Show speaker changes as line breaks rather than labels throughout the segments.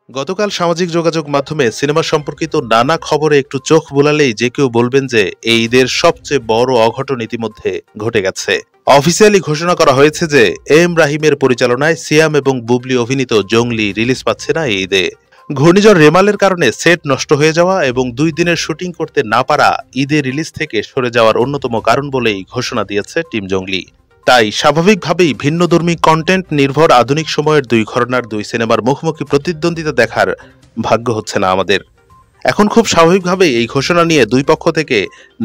গতকাল সামাজিক যোগাযোগ মাধ্যমে সিনেমা সম্পর্কিত নানা খবরে একটু চোখ বুলালেই যে কেউ বলবেন যে এই ঈদের সবচেয়ে বড় অঘটন ইতিমধ্যে ঘটে গেছে। অফিসিয়ালি ঘোষণা করা হয়েছে যে এম রাহিমের পরিচালনায় সিয়াম এবং বুবলি অভিনীত জঙ্গলি রিলিজ পাচ্ছে না এই ঈদে। ঘূর্ণিঝড় রেমালের কারণে সেট নষ্ট হয়ে যাওয়া এবং 2 দিনের শুটিং করতে না পারা ঈদের রিলিজ থেকে সরে যাওয়ার অন্যতম কারণ বলেই ঘোষণা দিয়েছে টিম জঙ্গলি। তাই স্বাভাবিকভাবেই ভিন্নধর্মী কন্টেন্ট নির্ভর আধুনিক সময়ের 2 ঘরানার 2 সিনেমার মুখোমুখি প্রতিদ্বন্দ্বিতা দেখার ভাগ্য হচ্ছে না আমাদের। এখন খুব স্বাভাবিকভাবেই এই ঘোষণা নিয়ে 2 পক্ষ থেকে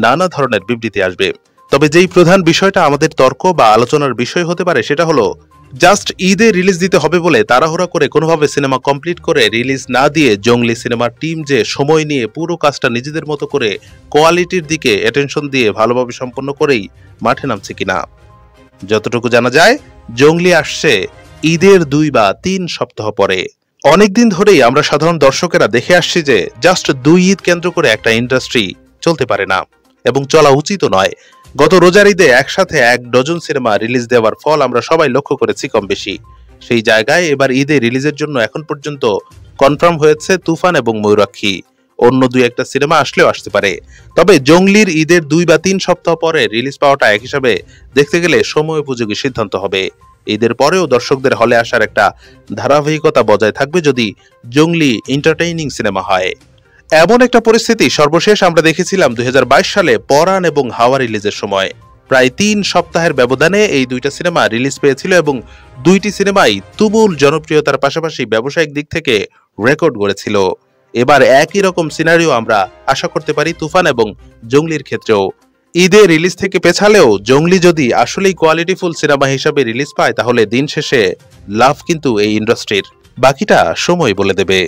নানা ধরনের বিবৃতি আসবে। তবে যেই প্রধান বিষয়টা আমাদের তর্ক বা আলোচনার বিষয় হতে পারে সেটা হলো জাস্ট ঈদে রিলিজ দিতে হবে বলে তাড়াহুড়া করে কোনোভাবে সিনেমা কমপ্লিট করে রিলিজ না দিয়ে জঙ্গলি সিনেমার টিম যে সময় নিয়ে পুরো কাজটা নিজেদের মতো করে কোয়ালিটির দিকে অ্যাটেনশন দিয়ে ভালোভাবে সম্পন্ন করেই মাঠে নামছে কিনা। যতটুকু জানা যায়, জঙ্গলি আসছে ঈদের 2 বা 3 সপ্তাহ পরে। অনেকদিন ধরেই আমরা সাধারণ দর্শকেরা দেখে আসছি যে জাস্ট 2 ঈদ কেন্দ্র করে একটা ইন্ডাস্ট্রি চলতে পারে না এবং চলা উচিত নয়। গত রোজার ঈদে একসাথে 1 ডজন সিনেমা রিলিজ দেওয়ার ফল আমরা সবাই লক্ষ্য করেছি কম বেশি। সেই জায়গায় এবার ঈদে রিলিজের জন্য এখন পর্যন্ত কনফার্ম হয়েছে তুফান এবং ময়ূরাক্ষী। অন্য 2-1টা সিনেমা আসলেও আসতে পারে। তবে জঙ্গলির ঈদের 2 বা 3 সপ্তাহ পরে রিলিজ পাওয়াটা এক হিসাবে দেখতে গেলে সময় উপযোগী সিদ্ধান্ত হবে। ঈদের পরেও দর্শকদের হলে আসার একটা ধারাবাহিকতা বজায় থাকবে যদি জঙ্গলি এন্টারটেইনিং সিনেমা হয়। এমন একটা পরিস্থিতি সর্বশেষ আমরা দেখেছিলাম 2022 সালে পরান এবং হাওয়া রিলিজের সময়। প্রায় 3 সপ্তাহের ব্যবধানে এই 2টা সিনেমা রিলিজ পেয়েছিল এবং 2টি সিনেমাই তুমুল জনপ্রিয়তার পাশাপাশি ব্যবসায়িক দিক থেকে রেকর্ড গড়েছিল। এবার একই রকম সিনারিও আমরা আশা করতে পারি তুফান এবং জঙ্গলির ক্ষেত্রেও। ঈদে রিলিজ থেকে পেছালেও জঙ্গলি যদি আসলেই কোয়ালিটিফুল সিনেমা হিসাবে রিলিজ পায় তাহলে দিন শেষে লাভ কিন্তু এই ইন্ডাস্ট্রির। বাকিটা সময় বলে দেবে।